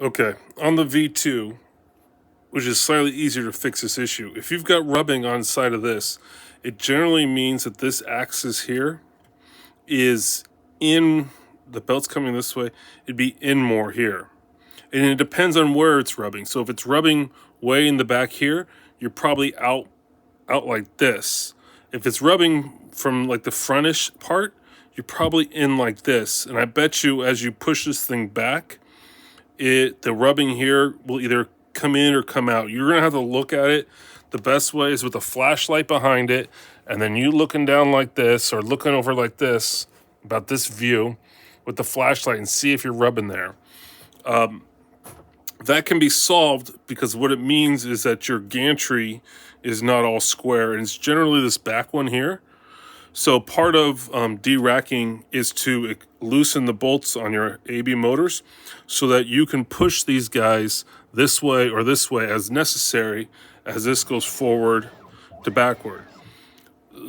Okay, on the V2, which is slightly easier to fix this issue, if you've got rubbing on the side of this, it generally means that this axis here is in, the belt's coming this way, it'd be in more here. And it depends on where it's rubbing. So if it's rubbing way in the back here, you're probably out like this. If it's rubbing from like the frontish part, you're probably in like this. And I bet you as you push this thing back, the rubbing here will either come in or come out. You're gonna have to look at it. The best way is with a flashlight behind it, and then you looking down like this or looking over like this, about this view, with the flashlight and see if you're rubbing there. That can be solved because what it means is that your gantry is not all square, and it's generally this back one here. So part of de-racking is to loosen the bolts on your AB motors so that you can push these guys this way or this way as necessary as this goes forward to backward.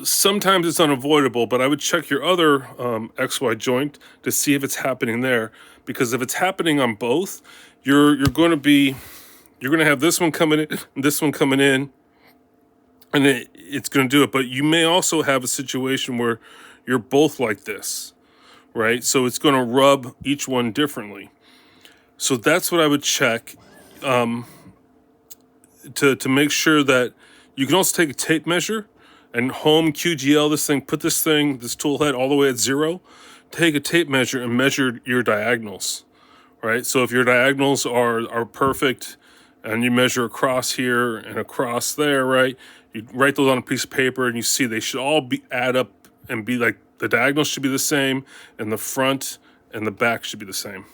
Sometimes it's unavoidable, but I would check your other XY joint to see if it's happening there, because if it's happening on both, you're going to have this one coming in, this one coming in, and it's going to do it. But you may also have a situation where you're both like this, right? So it's going to rub each one differently. So that's what I would check to make sure that you can also take a tape measure and home QGL this thing, put this tool head all the way at 0, take a tape measure and measure your diagonals, right? So if your diagonals are perfect and you measure across here and across there, right? You write those on a piece of paper and you see they should all add up and be like, the diagonals should be the same and the front and the back should be the same.